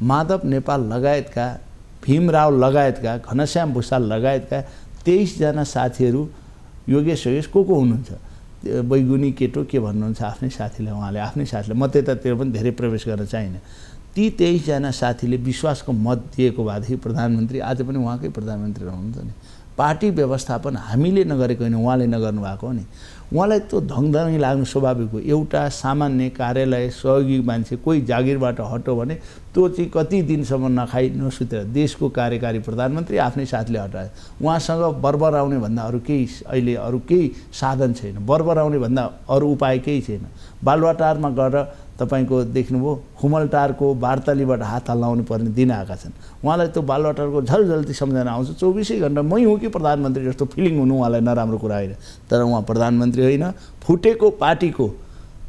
माधव नेपाल लगायतका, भीमराव लगायतका, घनश्याम भुषाल लगायतका 23 जना साथीहरू योगेश को हुनुहुन्छ, बैगुनी केटो के भन्नुहुन्छ आफ्नै साथीलाई, उहाँले आफ्नै साथीलाई, म त्यतातिर पनि धेरै प्रवेश गर्न चाहिनँ। ती 23 जना साथीले विश्वासको मत दिएको भएदेखि प्रधानमन्त्री आज पनि उहाँकै प्रधानमन्त्री रहनुहुन्छ नि। पार्टी व्यवस्थापन हामीले नगरेको होइन, उहाँले नगर्नु भएको हो नि। उहाँलाई त्यो धङधङी लाग्नु स्वाभाविक हो। एउटा सामान्य कार्यालय सहयोगी मान्छे कोही जागिरबाट हट्यो भने त्यो चाहिँ कति दिनसम्म नखाइ नसुतेर देशको कार्यकारी प्रधानमन्त्री आफ्नै साथले हटाए। उहाँसँग बरबराउने भन्दा अरू केही अहिले अरू केही साधन छैन। बरबराउने भन्दा अरू उपाय केही छैन। बालुवाटारमा गएर तपाईँको देख्नुभयो खुमलटारको वार्तालीबाट हात हल्लाउनु पर्ने दिन आएका छन्। उहाँलाई त्यो बालुवाटारको झलझल्ती सम्झना आउँछ। 24 घण्टा मै हुँ कि प्रधानमन्त्री जस्तो फिलिङ हुनु उहाँलाई नराम्रो कुरा होइन। तर उहाँ प्रधानमन्त्री होइन, फुटेको पार्टीको,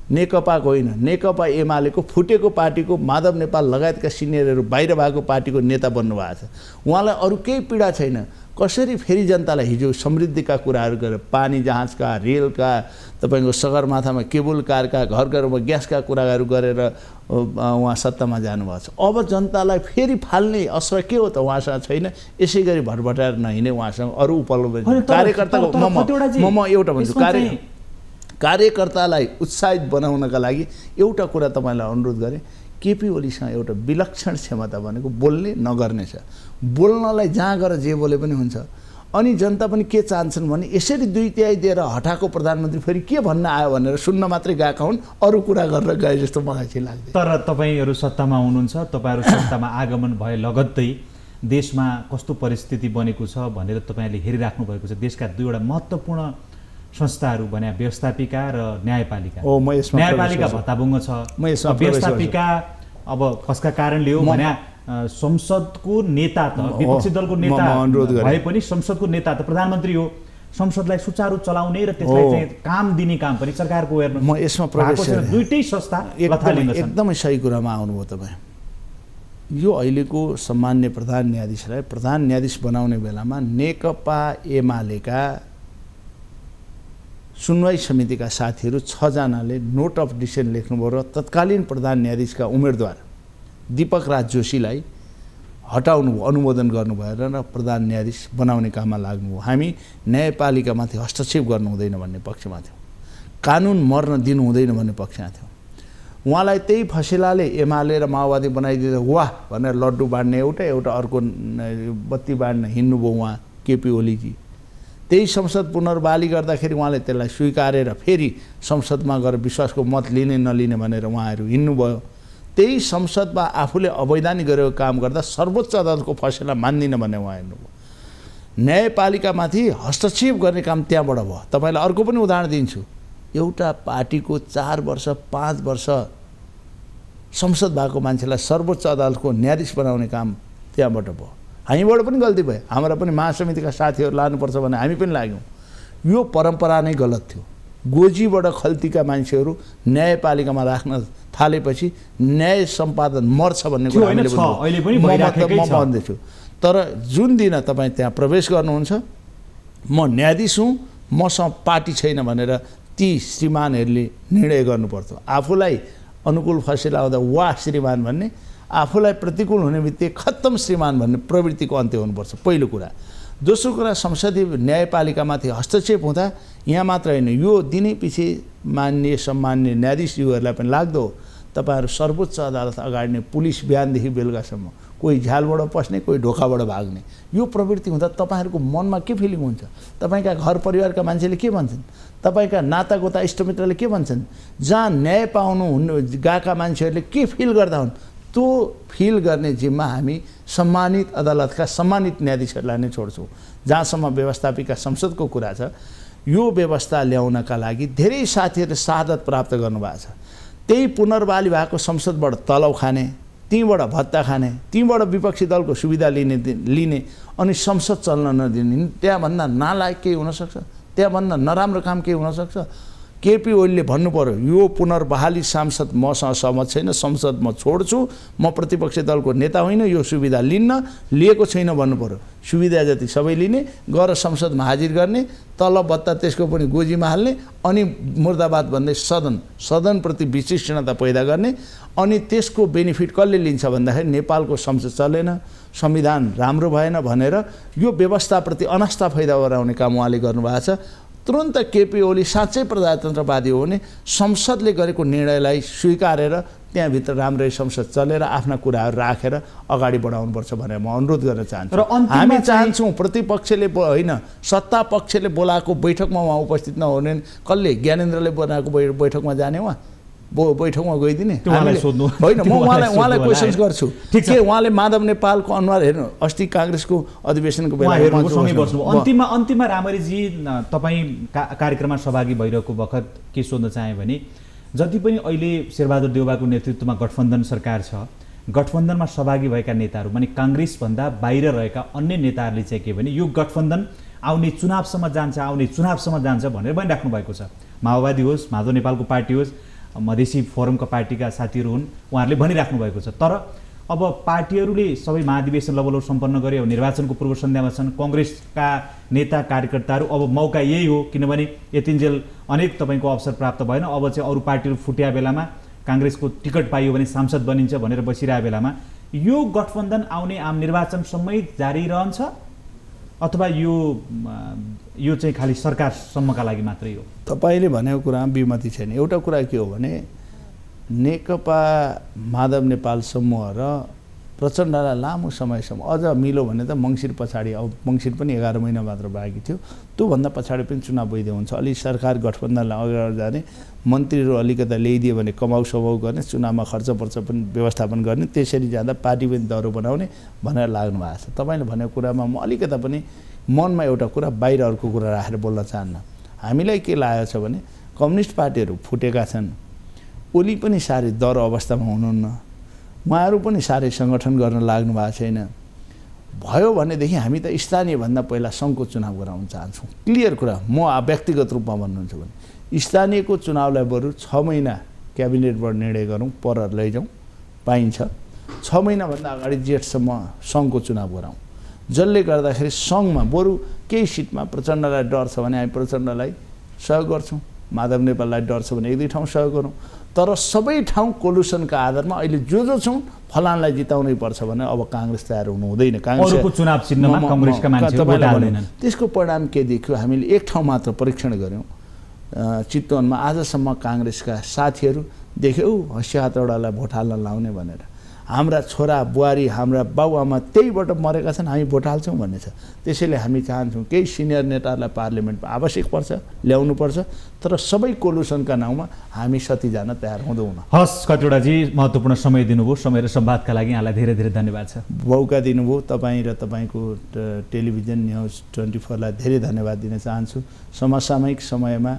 नेकपाको होइन, नेकपा एमालेको फुटेको पार्टीको माधव नेपाल लगायतका सिनियरहरू बाहिर भएको पार्टीको नेता बन्नु भएको छ। उहाँलाई अरू केही पीडा छैन। कसरी फेरि जनतालाई हिजो समृद्धिका कुराहरू गरेर पानी जहाजका, रेलका, तपाईँको सगरमाथामा केबुल कारका, घर घरमा ग्यासका कुराहरू गरेर उहाँ सत्तामा जानुभएको छ। अब जनतालाई फेरि फाल्ने अस्त्र के हो त उहाँसँग छैन। यसै गरी भटभटाएर नहिँड्ने उहाँसँग अरू उपलब्ध कार्यकर्ताको म एउटा भन्छु, कार्यकर्तालाई उत्साहित बनाउनका लागि एउटा कुरा तपाईँलाई अनुरोध गरेँ। केपी ओलीसँग एउटा विलक्षण क्षमता भनेको बोल्ने नगर्ने छ। बोल्नलाई जहाँ गएर जे बोले पनि हुन्छ। अनि जनता पनि के चाहन्छन् भने यसरी 2/3 दिएर हटाएको प्रधानमन्त्री फेरि के भन्न आयो भनेर सुन्न मात्रै गएका हुन्, अरू कुरा गरेर गए जस्तो मलाई चाहिँ लाग्दैन। तर तपाईँहरू सत्तामा हुनुहुन्छ, तपाईँहरू सत्तामा आगमन भए लगत्तै देशमा कस्तो परिस्थिति बनेको छ भनेर तपाईँले हेरिराख्नु भएको छ। देशका दुईवटा महत्त्वपूर्ण संस्थाहरू भने व्यवस्थापिका र न्यायपालिका। न्यायपालिका भत्ताभुङ्ग छ, व्यवस्थापिका अब कसका कारणले हो भने संसदको नेता त विपक्षी दलको नेता भए पनि संसदको नेता त प्रधानमन्त्री हो। संसदलाई सुचारू चलाउने र त्यसलाई चाहिँ काम दिने काम पनि सरकारको हेर्नु। म यसमा प्रवेश दुईटै संस्था एकदमै सही कुरामा आउनुभयो तपाईँ। यो अहिलेको सम्मान्य प्रधान न्यायाधीशलाई प्रधान न्यायाधीश बनाउने बेलामा नेकपा एमालेका सुनवाई समितिका साथीहरू 6 जनाले नोट अफ डिसिसन लेख्नुभयो र तत्कालीन प्रधान न्यायाधीशका उम्मेदवार दीपक राज जोशीलाई हटाउनु अनुमोदन गर्नुभयो र प्रधान न्यायाधीश बनाउने काममा लाग्नुभयो। हामी न्यायपालिकामाथि हस्तक्षेप गर्नु हुँदैन भन्ने पक्षमा थियौँ। कानुन मर्न दिनु हुँदैन भन्ने पक्षमा थियौँ। उहाँलाई त्यही फसेलाले एमाले र माओवादी बनाइदिँदा वाह भनेर लड्डु बाँड्ने एउटा अर्को बत्ती बाँड्न हिँड्नुभयो उहाँ केपी ओलीजी। त्यही संसद पुनर्बहाली गर्दाखेरि उहाँले त्यसलाई स्वीकारेर फेरि संसदमा गएर विश्वासको मत लिने नलिने भनेर उहाँहरू हिँड्नुभयो। त्यही संसदमा आफूले अवैधानिक गरेको काम गर्दा सर्वोच्च अदालतको फैसला मान्दिनँ भन्ने उहाँ हेर्नुभयो। न्यायपालिकामाथि हस्तक्षेप गर्ने काम त्यहाँबाट भयो। तपाईँलाई अर्को पनि उदाहरण दिन्छु। एउटा पार्टीको 4 वर्ष 5 वर्ष संसद भएको मान्छेलाई सर्वोच्च अदालतको न्यायाधीश बनाउने काम त्यहाँबाट भयो। हामीबाट पनि गल्ती भयो। हाम्रा पनि महासमितिका साथीहरू लानुपर्छ भने हामी पनि लाग्यौँ। यो परम्परा नै गलत थियो। गोजीबाट खल्तीका मान्छेहरू न्यायपालिकामा राख्न थालेपछि न्याय सम्पादन मर्छ भन्ने कुरा म भन्दैछु। तर जुन दिन तपाईँ त्यहाँ प्रवेश गर्नुहुन्छ, म न्यायाधीश हुँ, मसँग पार्टी छैन भनेर ती श्रीमानहरूले निर्णय गर्नुपर्छ। आफूलाई अनुकूल फैसला आउँदा वाह श्रीमान भन्ने, आफूलाई प्रतिकूल हुने बित्तिकै खत्तम श्रीमान भन्ने प्रवृत्तिको अन्त्य हुनुपर्छ पहिलो कुरा। दोस्रो कुरा, संसदीय न्यायपालिकामाथि हस्तक्षेप हुँदा यहाँ मात्र होइन, यो दिनै पछि मान्य सम्मान्य न्यायाधीशज्यूहरूलाई पनि लाग्दो तपाईँहरू सर्वोच्च अदालत अगाडि नै पुलिस बिहानदेखि बेलुकासम्म कोही झ्यालबाट पस्ने, कोही ढोकाबाट भाग्ने, यो प्रवृत्ति हुँदा तपाईँहरूको मनमा के फिलिङ हुन्छ? तपाईँका घर परिवारका मान्छेले के भन्छन्? तपाईँका नातागोता इष्टमित्रले के भन्छन्? जहाँ न्याय पाउनु गएका मान्छेहरूले के फिल गर्दा हुन् त्यो फिल गर्ने जिम्मा हामी सम्मानित अदालतका सम्मानित न्यायाधीशहरूलाई नै छोड्छौँ। जहाँसम्म व्यवस्थापिका संसदको कुरा छ, यो व्यवस्था ल्याउनका लागि धेरै साथीहरूले शहादत प्राप्त गर्नुभएको छ। त्यही पुनर्बहाली भएको संसदबाट तलब खाने, त्यहीँबाट भत्ता खाने, त्यहीँबाट विपक्षी दलको सुविधा लिने अनि संसद चल्न नदिने, त्यहाँभन्दा नालायक केही हुनसक्छ? त्यहाँभन्दा नराम्रो काम केही हुनसक्छ? केपी ओलीले भन्नु पर्यो, यो पुनर्बहाली सांसद मसँग सहमत छैन, संसद म छोड्छु, म प्रतिपक्षी दलको नेता होइन, यो सुविधा लिएको छैन भन्नु पर्यो। सुविधा जति सबै लिने, गएर संसदमा हाजिर गर्ने, तलब भत्ता त्यसको पनि गोजीमा हाल्ने, अनि मुर्दाबाद भन्दै सदनप्रति विशिष्टता पैदा गर्ने। अनि त्यसको बेनिफिट कसले लिन्छ भन्दाखेरि नेपालको संसद चलेन, संविधान राम्रो भएन भनेर यो व्यवस्थाप्रति अनास्था पैदा गराउने काम उहाँले गर्नुभएको छ। तुरन्त केपी ओली साँच्चै प्रजातन्त्रवादी हो भने संसदले गरेको निर्णयलाई स्वीकारेर त्यहाँभित्र राम्रै संसद चलेर आफ्ना कुराहरू राखेर अगाडि बढाउनुपर्छ भनेर म अनुरोध गर्न चाहन्छु। हामी चाहन्छौँ प्रतिपक्षले होइन, सत्ता पक्षले बोलाएको बैठकमा उहाँ उपस्थित नहुने, कसले ज्ञानेन्द्रले बोलाएको बैठकमा जाने, उहाँ बैठकमा गइदिने होइन। म उहाँलाई क्वेसन्स गर्छु के उहाँले माधव नेपालको अनुहार हेर्नु, अस्ति काङ्ग्रेसको अधिवेशनको बेला अन्तिममा रामरीजी तपाईँ कार्यक्रममा सहभागी भइरहेको बखत के सोध्न चाहेँ भने, जति पनि अहिले शेरबहादुर देउवाको नेतृत्वमा गठबन्धन सरकार छ, गठबन्धनमा सहभागी भएका नेताहरू माने काङ्ग्रेसभन्दा बाहिर रहेका अन्य नेताहरूले चाहिँ के भने यो गठबन्धन आउने चुनावसम्म जान्छ भनेर भनिराख्नु भएको छ। माओवादी होस्, माधव नेपालको पार्टी होस्, मधेसी फोरमका पार्टीका साथीहरू हुन्, उहाँहरूले भनिराख्नु भएको छ। तर अब पार्टीहरूले सबै महाधिवेशन लगभग सम्पन्न गरे, अब निर्वाचनको पूर्व सन्ध्यामा छन्। कङ्ग्रेसका नेता कार्यकर्ताहरू अब मौका यही हो, किनभने यतिन्जेल अनेक तपाईँको अवसर प्राप्त भएन, अब चाहिँ अरू पार्टीहरू फुट्या बेलामा काङ्ग्रेसको टिकट पाइयो भने सांसद बनिन्छ भनेर बसिरहेको बेलामा यो गठबन्धन आउने आम निर्वाचनसम्मै जारी रहन्छ अथवा यो चाहिँ खालि सरकारसम्मका लागि मात्रै हो? तपाईँले भनेको कुरामा विमति छैन। एउटा कुरा के हो भने नेकपा माधव नेपाल समूह र प्रचण्डलाई लामो समयसम्म अझ मिलो भने त मङ्सिर पछाडि, अब मङ्सिर पनि 11 महिना मात्र बाँकी थियो, त्योभन्दा पछाडि पनि चुनाव वैध हुन्छ। अलि सरकार गठबन्धनलाई अगाडि जाने, मन्त्रीहरू अलिकता ल्याइदियो भने कमाउ सबाउ गर्ने, चुनावमा खर्च पनि व्यवस्थापन गर्ने, त्यसरी जाँदा पार्टी पनि दह्रो बनाउने भनेर लाग्नु भएको छ। तपाईँले भनेको कुरामा म अलिकता पनि मनमा एउटा कुरा बाहिर अर्को कुरा राखेर बोल्न चाहन्न। हामीलाई के लागेको छ भने कम्युनिस्ट पार्टीहरू फुटेका छन्, ओली पनि साह्रै दह्रो अवस्थामा हुनुहुन्न, उहाँहरू पनि साह्रै सङ्गठन गर्न लाग्नु भएको छैन। भयो भनेदेखि हामी त स्थानीयभन्दा पहिला सङ्घको चुनाव गराउन चाहन्छौँ। क्लियर कुरा, म व्यक्तिगत रूपमा भन्नुहुन्छ भने स्थानीयको चुनावलाई बरु 6 महिना क्याबिनेटबाट निर्णय गरौँ, पर लैजाउँ, पाइन्छ। 6 महिनाभन्दा अगाडि जेठसम्म सङ्घको चुनाव गराउँ, जसले गर्दाखेरि सङ्घमा बरु केही सिटमा प्रचण्डलाई डर छ भने हामी प्रचण्डलाई सहयोग गर्छौँ, माधव नेपाललाई डर छ भने 1-2 ठाउँ सहयोग गरौँ। तर सबै ठाउँ कोलुसनका आधारमा अहिले जो छौँ फलानलाई जिताउनै पर्छ भने अब काङ्ग्रेस तयार हुनु हुँदैन। काङ्ग्रेसको चुनाव चिन्हमा काङ्ग्रेसका मान्छेहरू भोट हाल्दैनन्। त्यसको परिणाम के देख्यो? हामीले 1 ठाउँ मात्र परीक्षण गऱ्यौँ चितवनमा। आजसम्म काङ्ग्रेसका साथीहरू देख्यो हँसिया हतौडालाई भोट हाल्न लाउने भनेर। हाम्रा छोरा बुहारी, हाम्रा बाबुआमा त्यहीबाट मरेका छन्, हामी भोट हाल्छौँ भन्ने छ। त्यसैले हामी चाहन्छौँ केही सिनियर नेताहरूलाई पार्लियामेन्टमा आवश्यक पर्छ, ल्याउनुपर्छ, तर सबै कोलुसनका नाउँमा हामी सती जान तयार हुँदैनौँ। हस् खतिवडाजी, महत्त्वपूर्ण समय दिनुभयो। समय र संवादका लागि यहाँलाई धेरै धेरै धन्यवाद छ। मौका दिनुभयो। तपाईँ र तपाईँको टेलिभिजन न्युज 24लाई धेरै धन्यवाद दिन चाहन्छु। समसामयिक समयमा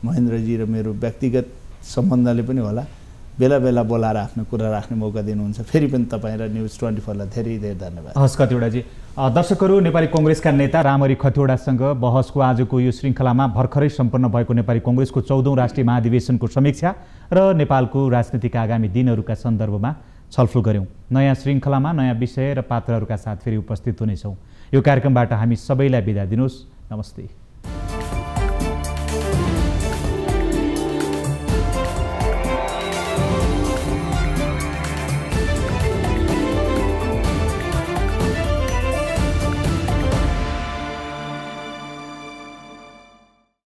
महेन्द्रजी र मेरो व्यक्तिगत सम्बन्धले पनि होला बेला बेला बोलाएर आफ्नो कुरा राख्ने मौका दिनुहुन्छ। फेरि पनि तपाईँ र न्युज 24लाई धेरै धेरै धन्यवाद। हस् खतिवडाजी। दर्शकहरू, नेपाली कङ्ग्रेसका नेता रामरी खतिवडासँग बहसको आजको यो श्रृङ्खलामा भर्खरै सम्पन्न भएको नेपाली कङ्ग्रेसको 14औं राष्ट्रिय महाधिवेशनको समीक्षा र नेपालको राजनीतिक आगामी दिनहरूका सन्दर्भमा छलफल गऱ्यौँ। नयाँ श्रृङ्खलामा नयाँ विषय र पात्रहरूका साथ फेरि उपस्थित हुनेछौँ। यो कार्यक्रमबाट हामी सबैलाई बिदा दिनुहोस्। नमस्ते।